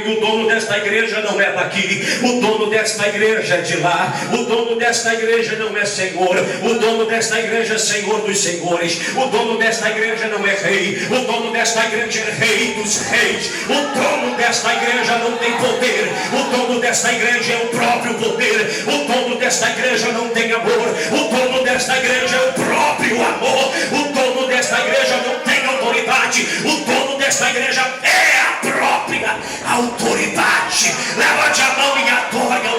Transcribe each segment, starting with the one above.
o dono desta igreja não é daqui, o dono desta igreja é de lá, o dono desta igreja não é Senhor, o dono desta igreja é Senhor dos senhores, o dono desta igreja não é rei, o dono desta igreja é rei dos reis, o dono desta igreja não tem poder, o dono desta igreja é o próprio poder, o dono desta igreja não tem amor, o dono desta igreja é o próprio amor, o dono desta igreja não tem autoridade, o dono desta igreja é a própria autoridade. Levante a mão e adore.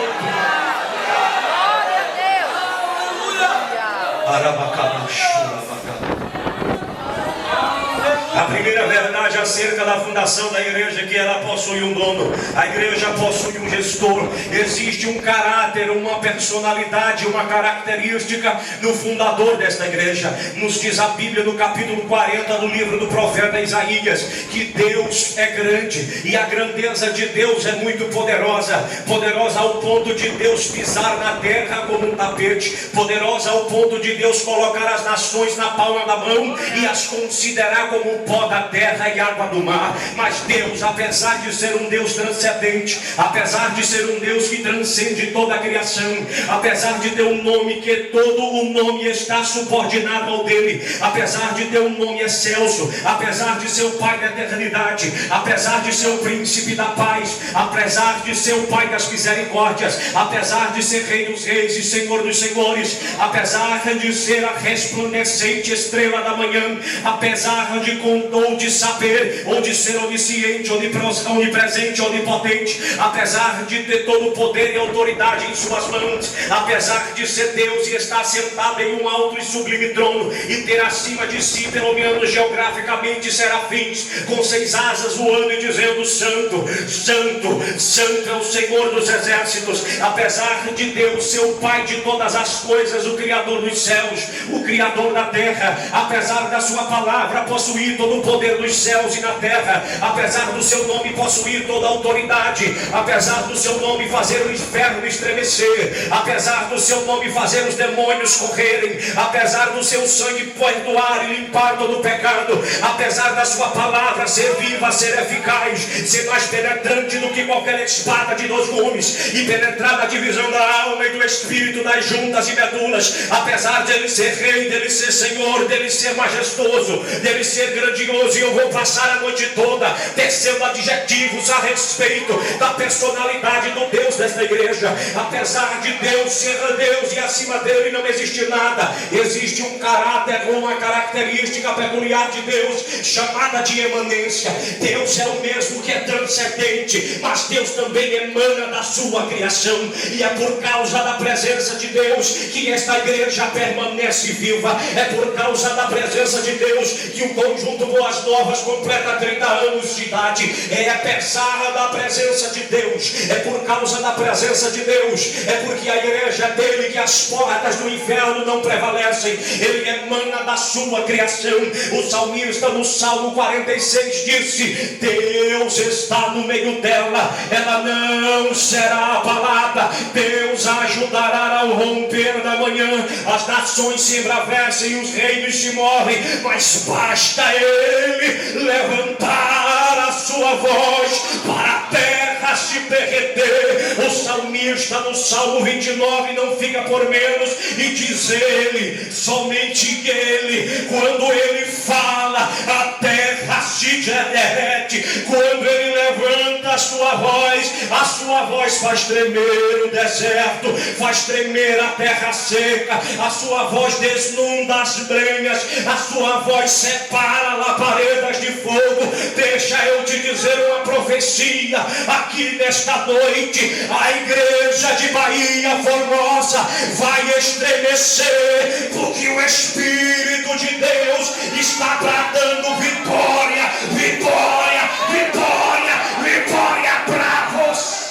A primeira verdade acerca da fundação da igreja é que ela possui um dono, a igreja possui um gestor, existe um caráter, uma personalidade, uma característica no fundador desta igreja. Nos diz a Bíblia no capítulo 40 do livro do profeta Isaías, que Deus é grande e a grandeza de Deus é muito poderosa, poderosa ao ponto de Deus pisar na terra como um tapete, poderosa ao ponto de Deus colocar as nações na palma da mão e as considerar como o pó da terra e água do mar. Mas Deus, apesar de ser um Deus transcendente, apesar de ser um Deus que transcende toda a criação, apesar de ter um nome que todo o nome está subordinado ao dele, apesar de ter um nome excelso, apesar de ser o Pai da eternidade, apesar de ser o príncipe da paz, apesar de ser o Pai das misericórdias, apesar de ser Rei dos reis e Senhor dos senhores, apesar de ser a resplandecente estrela da manhã, apesar de ou de saber, ou de ser onisciente, onipresente, onipotente, apesar de ter todo o poder e autoridade em suas mãos, apesar de ser Deus e estar sentado em um alto e sublime trono, e ter acima de si, pelo menos geograficamente, serafins com 6 asas voando e dizendo: Santo, Santo, Santo é o Senhor dos exércitos. Apesar de Deus ser o Pai de todas as coisas, o Criador dos céus, o Criador da terra, apesar da sua palavra possuir todo o poder dos céus e na terra, apesar do seu nome possuir toda a autoridade, apesar do seu nome fazer o inferno estremecer, apesar do seu nome fazer os demônios correrem, apesar do seu sangue perdoar e limpar todo o pecado, apesar da sua palavra ser viva, ser eficaz, ser mais penetrante do que qualquer espada de 2 gumes, e penetrar na divisão da alma e do espírito, das juntas e medulas, apesar de ele ser rei, dele ser Senhor, dele ser majestoso, dele ser grandioso. E eu vou passar a noite toda tecendo adjetivos a respeito da personalidade do Deus desta igreja. Apesar de Deus ser Deus e acima dele não existe nada, existe um caráter, uma característica peculiar de Deus, chamada de emanência. Deus é o mesmo que é transcendente, mas Deus também emana da sua criação, e é por causa da presença de Deus que esta igreja permanece viva. É por causa da presença de Deus que o conjunto Boas Novas completa 30 anos de idade. É apesar da presença de Deus, é por causa da presença de Deus, é porque a igreja é dele que as portas do inferno não prevalecem. Ele emana da sua criação. O salmista no Salmo 46 disse: Deus está no meio dela, ela não será abalada. Deus a ajudará ao romper da manhã. As nações se embravecem e os reinos se movem, mas basta ele levantar a sua voz para a terra se derreter. O salmista no Salmo 29 não fica por menos e diz ele, somente ele, quando ele fala, a terra se derrete. Quando ele levanta a sua voz faz tremer o deserto, faz tremer a terra seca. A sua voz desnunda as brenhas, a sua voz separa labaredas de fogo. Deixa eu te dizer uma profecia aqui nesta noite: a igreja de Bahia Formosa vai estremecer, porque o Espírito de Deus está bradando vitória, vitória, vitória, vitória para você.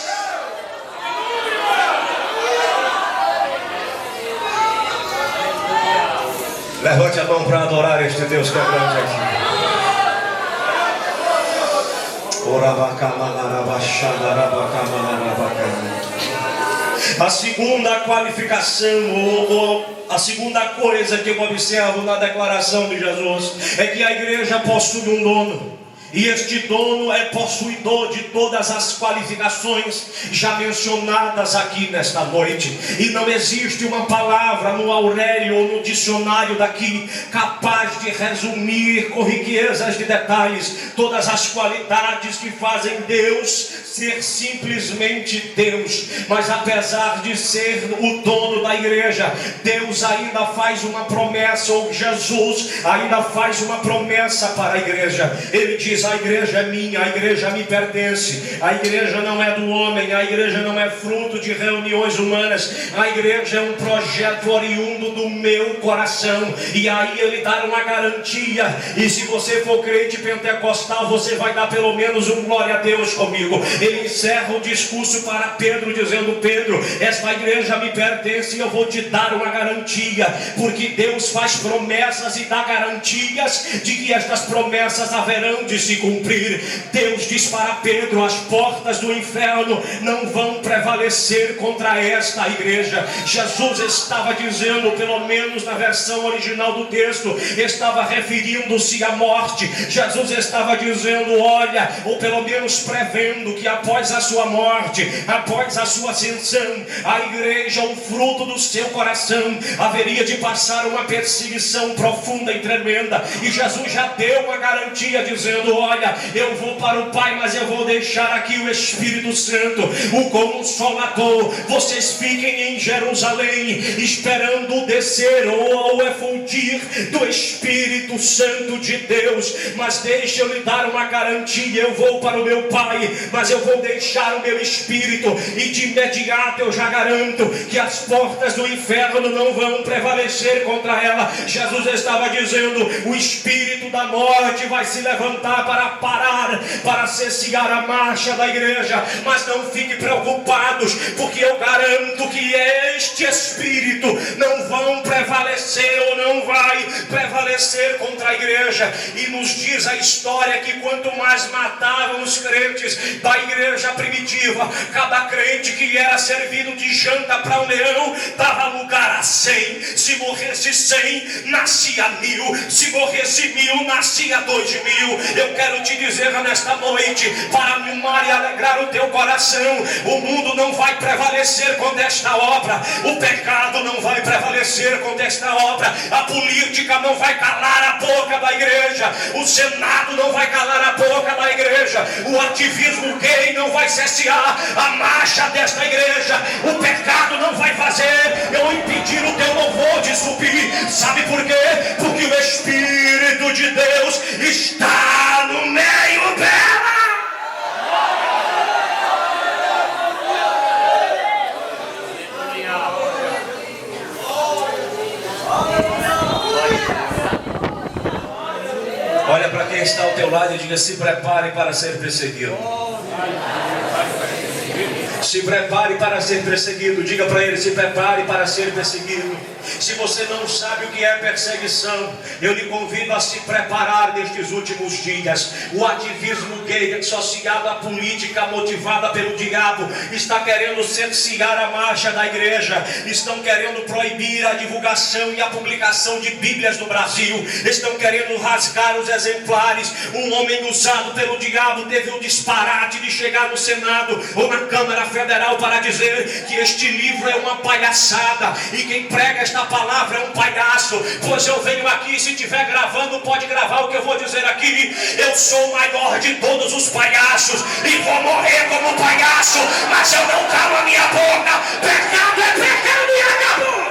Levante a mão para adorar este Deus que é grande aqui. A segunda qualificação, ou a segunda coisa que eu observo na declaração de Jesus, é que a igreja possui um dono. E este dono é possuidor de todas as qualificações já mencionadas aqui nesta noite. E não existe uma palavra no Aurélio ou no dicionário daqui capaz de resumir com riquezas de detalhes todas as qualidades que fazem Deus ser simplesmente Deus. Mas apesar de ser o dono da igreja, Deus ainda faz uma promessa, ou Jesus ainda faz uma promessa para a igreja. Ele diz: a igreja é minha, a igreja me pertence, a igreja não é do homem, a igreja não é fruto de reuniões humanas, a igreja é um projeto oriundo do meu coração. E aí ele dá uma garantia, e se você for crente pentecostal, você vai dar pelo menos um glória a Deus comigo. Ele encerra o discurso para Pedro dizendo: Pedro, esta igreja me pertence e eu vou te dar uma garantia, porque Deus faz promessas e dá garantias de que estas promessas haverão de se cumprir. Deus diz para Pedro: as portas do inferno não vão prevalecer contra esta igreja. Jesus estava dizendo, pelo menos na versão original do texto, estava referindo-se à morte. Jesus estava dizendo: olha, ou pelo menos prevendo que após a sua morte, após a sua ascensão, a igreja, o fruto do seu coração, haveria de passar uma perseguição profunda e tremenda. E Jesus já deu uma garantia dizendo: olha, eu vou para o Pai, mas eu vou deixar aqui o Espírito Santo, o Consolador. Vocês fiquem em Jerusalém esperando o descer ou efulgir do Espírito Santo de Deus. Mas deixa eu lhe dar uma garantia: eu vou para o meu Pai, mas eu vou deixar o meu Espírito, e de imediato eu já garanto que as portas do inferno não vão prevalecer contra ela. Jesus estava dizendo: o espírito da morte vai se levantar para parar, para cessear a marcha da igreja. Mas não fiquem preocupados, porque eu garanto que este espírito não vão prevalecer, ou não vai prevalecer contra a igreja. E nos diz a história que quanto mais matavam os crentes da igreja primitiva, cada crente que era servido de janta para um leão dava lugar a 100. Se morresse 100, nascia 1000. Se morresse 1000, nascia 2000. Eu quero te dizer nesta noite, para animar e alegrar o teu coração: o mundo não vai prevalecer contra esta obra, o pecado não vai prevalecer contra esta obra, a política não vai calar a boca da igreja, o Senado não vai calar a boca da igreja, o ativismo gay não vai cessear a marcha desta igreja, o pecado não vai fazer eu impedir o teu louvor de subir. Sabe por quê? Porque o Espírito de Deus está no meio dela. Olha para quem está ao teu lado e diga: se prepare para ser perseguido. Se prepare para ser perseguido. Diga para ele: se prepare para ser perseguido. Se você não sabe o que é perseguição, eu lhe convido a se preparar nestes últimos dias. O ativismo gay, associado à política motivada pelo diabo, está querendo cercear a marcha da igreja. Estão querendo proibir a divulgação e a publicação de Bíblias no Brasil. Estão querendo rasgar os exemplares. Um homem usado pelo diabo teve o disparate de chegar no Senado ou na Câmara Federal para dizer que este livro é uma palhaçada, e quem prega esta palavra é um palhaço. Pois eu venho aqui, se estiver gravando, pode gravar o que eu vou dizer aqui: eu sou o maior de todos os palhaços e vou morrer como palhaço, mas eu não calo a minha boca. Pecado é pecado e acabou.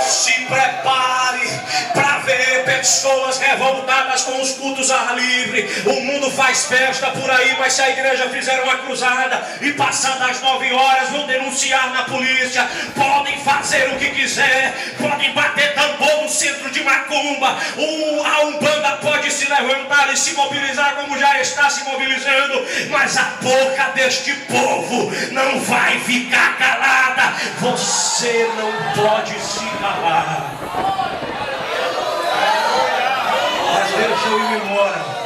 Se prepare para ver pessoas revoltadas com os cultos ao ar livre. O mundo faz festa por aí, mas se a igreja fizer uma cruzada e passar das 9 horas, vão denunciar na polícia. Podem fazer o que quiser, podem bater tambor no centro de macumba. A Umbanda pode se levantar e se mobilizar como já está se mobilizando, mas a boca deste povo não vai ficar calada. Você não pode se calar. Mas deixa eu ir embora.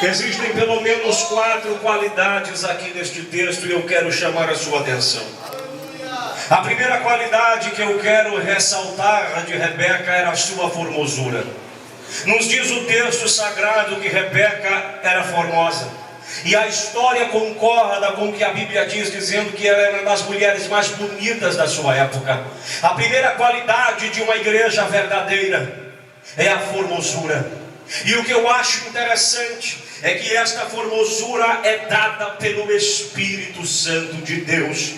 Existem pelo menos 4 qualidades aqui neste texto e eu quero chamar a sua atenção. A primeira qualidade que eu quero ressaltar de Rebeca era a sua formosura. Nos diz o texto sagrado que Rebeca era formosa. E a história concorda com o que a Bíblia diz, dizendo que ela era uma das mulheres mais bonitas da sua época. A primeira qualidade de uma igreja verdadeira é a formosura. E o que eu acho interessante é que esta formosura é dada pelo Espírito Santo de Deus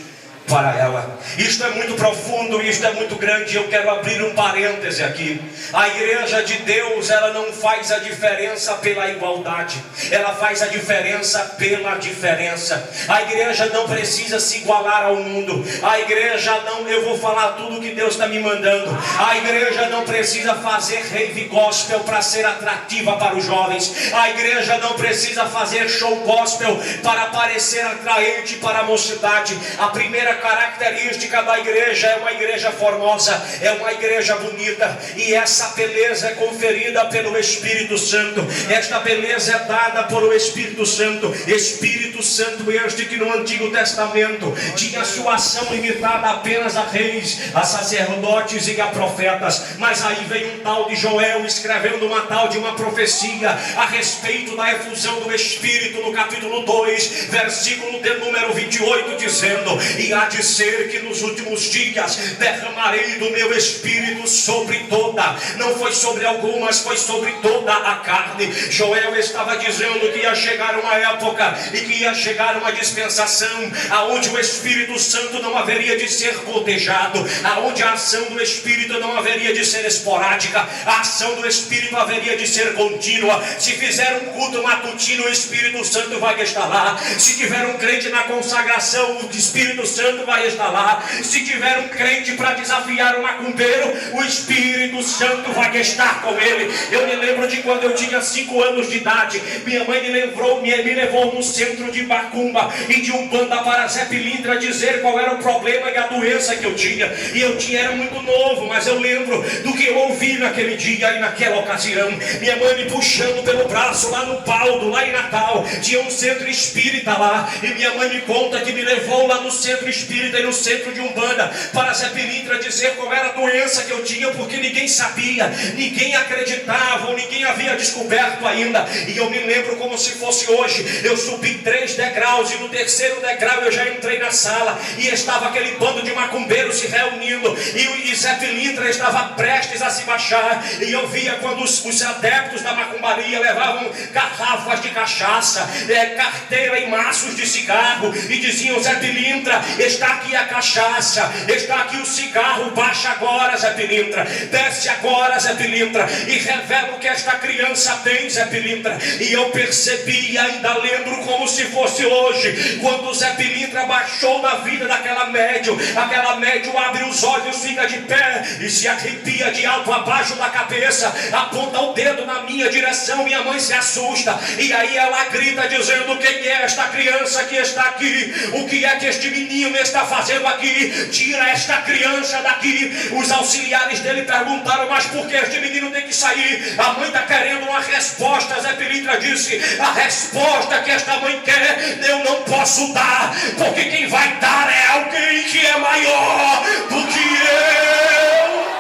para ela. Isto é muito profundo, isto é muito grande. Eu quero abrir um parêntese aqui. A igreja de Deus, ela não faz a diferença pela igualdade, ela faz a diferença pela diferença. A igreja não precisa se igualar ao mundo. A igreja não, eu vou falar tudo que Deus está me mandando. A igreja não precisa fazer rave gospel para ser atrativa para os jovens. A igreja não precisa fazer show gospel para parecer atraente para a mocidade. A primeira característica da igreja é uma igreja formosa, é uma igreja bonita, e essa beleza é conferida pelo Espírito Santo. Esta beleza é dada pelo Espírito Santo. Espírito Santo este que no Antigo Testamento tinha sua ação limitada apenas a reis, a sacerdotes e a profetas, mas aí vem um tal de Joel escrevendo uma tal de uma profecia a respeito da efusão do Espírito no capítulo 2, versículo de número 28, dizendo: e há de ser que nos últimos dias derramarei do meu Espírito sobre toda, não foi sobre algumas, foi sobre toda a carne. Joel estava dizendo que ia chegar uma época e que ia chegar uma dispensação aonde o Espírito Santo não haveria de ser cotejado, aonde a ação do Espírito não haveria de ser esporádica, a ação do Espírito haveria de ser contínua. Se fizer um culto matutino, o Espírito Santo vai estar lá. Se tiver um crente na consagração, o Espírito Santo vai estar lá. Se tiver um crente para desafiar um macumbeiro, o Espírito Santo vai estar com ele. Eu me lembro de quando eu tinha 5 anos de idade, minha mãe me levou num centro de macumba e de umbanda para Zé Pilintra dizer qual era o problema e a doença que eu tinha. E eu era muito novo, mas eu lembro do que eu ouvi naquele dia e naquela ocasião. Minha mãe me puxando pelo braço lá no Paldo, lá em Natal, tinha um centro espírita lá, e minha mãe me conta que me levou lá no centro espírita e no centro de umbanda para Zé Pilintra dizer qual era a doença que eu tinha, porque ninguém sabia, ninguém acreditava, ou ninguém havia descoberto ainda. E eu me lembro como se fosse hoje. Eu subi 3 degraus e no 3º degrau eu já entrei na sala e estava aquele bando de macumbeiros se reunindo, e Zé Pilintra estava prestes a se baixar, e eu via quando os adeptos da macumbaria levavam garrafas de cachaça, carteira e maços de cigarro, e diziam: Zé Pilintra, está aqui a cachaça, está aqui o cigarro, baixa agora, Zé Pilintra, desce agora, Zé Pilintra, e revela o que esta criança tem, Zé Pilintra. E eu percebi, ainda lembro como se fosse hoje, quando o Zé Pilintra baixou na vida daquela médium. Aquela médium abre os olhos, fica de pé e se arrepia de alto a baixo da cabeça, aponta o dedo na minha direção. Minha mãe se assusta, e aí ela grita dizendo: quem é esta criança que está aqui? O que é que este menino está fazendo aqui? Tira esta criança daqui. Os auxiliares dele perguntaram: mas por que este menino tem que sair? A mãe está querendo uma resposta. Zé Pilintra disse: a resposta que esta mãe quer eu não posso dar, porque quem vai dar é alguém que é maior do que eu.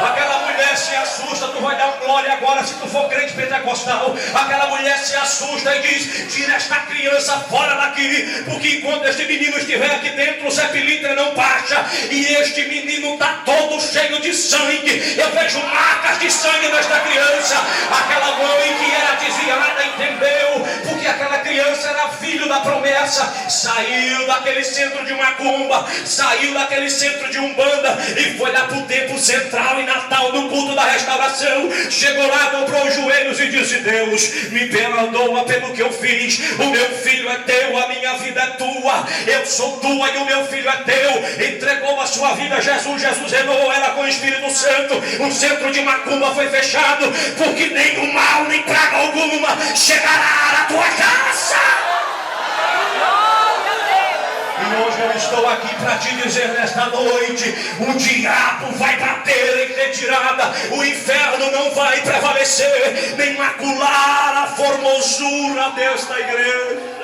Aquela mulher se assusta. Tu vai dar glória agora se tu for crente pentecostal. Aquela mulher se assusta e diz: tira esta criança fora daqui, porque enquanto este menino estiver aqui dentro, o Zé Pilintra não baixa. E este menino está todo cheio de sangue. Eu vejo marcas de sangue nesta criança. Aquela mãe que era desviada entendeu, porque aquela criança era filho da promessa. Saiu daquele centro de macumba, saiu daquele centro de umbanda e foi lá para o templo central em Natal, no culto da restauração. Chegou lá, dobrou os joelhos e disse: Deus, me perdoa pelo que eu fiz. O meu filho é teu, a minha vida é tua, eu sou tua e o meu filho é teu. Entregou a sua vida a Jesus. Jesus renovou ela com o Espírito Santo. O centro de macumba foi fechado, porque nenhum mal nem praga alguma chegará na tua casa. E hoje eu estou aqui para te dizer nesta noite: o diabo vai bater em retirada, o inferno não vai prevalecer, nem macular a formosura desta igreja.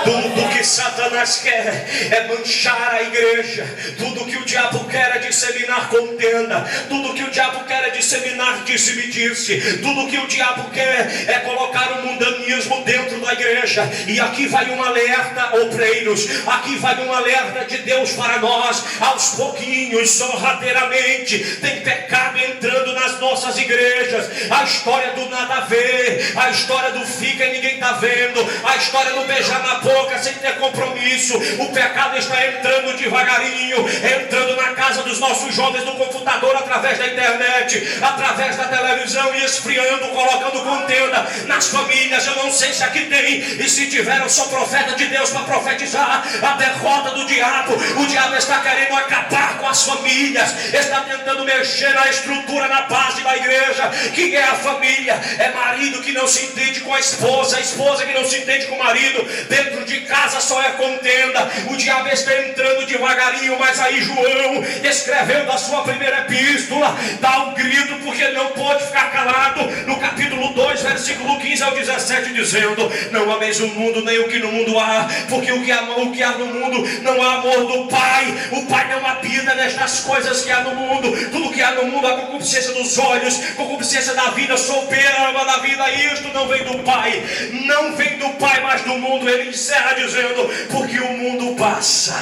Tudo que Satanás quer é manchar a igreja. Tudo que o diabo quer é disseminar contenda. Tudo que o diabo quer é disseminar disse-me-disse. Tudo que o diabo quer é colocar o mundanismo dentro da igreja. E aqui vai um alerta, obreiros. Aqui vai um alerta de Deus para nós. Aos pouquinhos, sorrateiramente, tem pecado entrando nas nossas igrejas. A história do nada a ver, a história do fica e ninguém está vendo, a história do beijar na boca sem ter compromisso. O pecado está entrando devagarinho, entrando na casa dos nossos jovens, no computador, através da internet, através da televisão, e esfriando, colocando contenda nas famílias. Eu não sei se aqui tem, e se tiver, eu sou profeta de Deus para profetizar a derrota do diabo. O diabo está querendo acabar com as famílias, está tentando mexer na estrutura, na base da igreja. Que é a família? É marido que não se entende com a esposa que não se entende com o marido. Dentro de casa só é contenda. O diabo está entrando devagarinho, mas aí João, escrevendo a sua primeira epístola, dá um grito, porque não pode ficar calado, no capítulo 2, versículo 15 ao 17, dizendo: não ameis o mundo, nem o que no mundo há, porque o que há no mundo não há amor do Pai. O Pai não habita nestas coisas que há no mundo. Tudo que há no mundo, a concupiscência dos olhos, concupiscência da vida, soberba da vida, isto não vem do Pai, não vem do Pai, mas do mundo. Ele encerra dizendo: porque o mundo passa,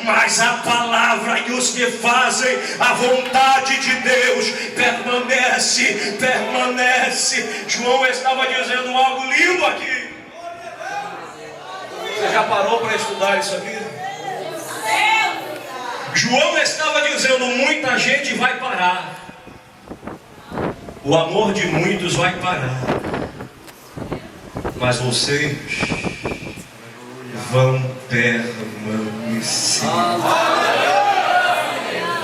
mas a palavra e os que fazem a vontade de Deus permanece. João estava dizendo algo lindo aqui. Você já parou para estudar isso aqui? João estava dizendo: muita gente vai parar, o amor de muitos vai parar, mas vocês vão permanecer.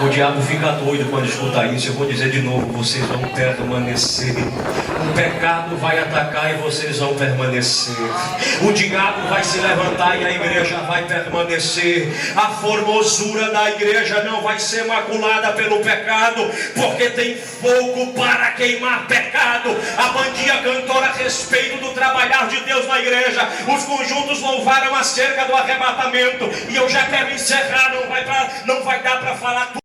O diabo fica doido quando escuta isso. Eu vou dizer de novo: vocês vão permanecer. O pecado vai atacar e vocês vão permanecer. O diabo vai se levantar e a igreja vai permanecer. A formosura da igreja não vai ser maculada pelo pecado, porque tem fogo para queimar pecado. A bandinha cantora a respeito do trabalhar de Deus na igreja. Os conjuntos louvaram acerca do arrebatamento. E eu já quero encerrar, não vai dar para falar tudo.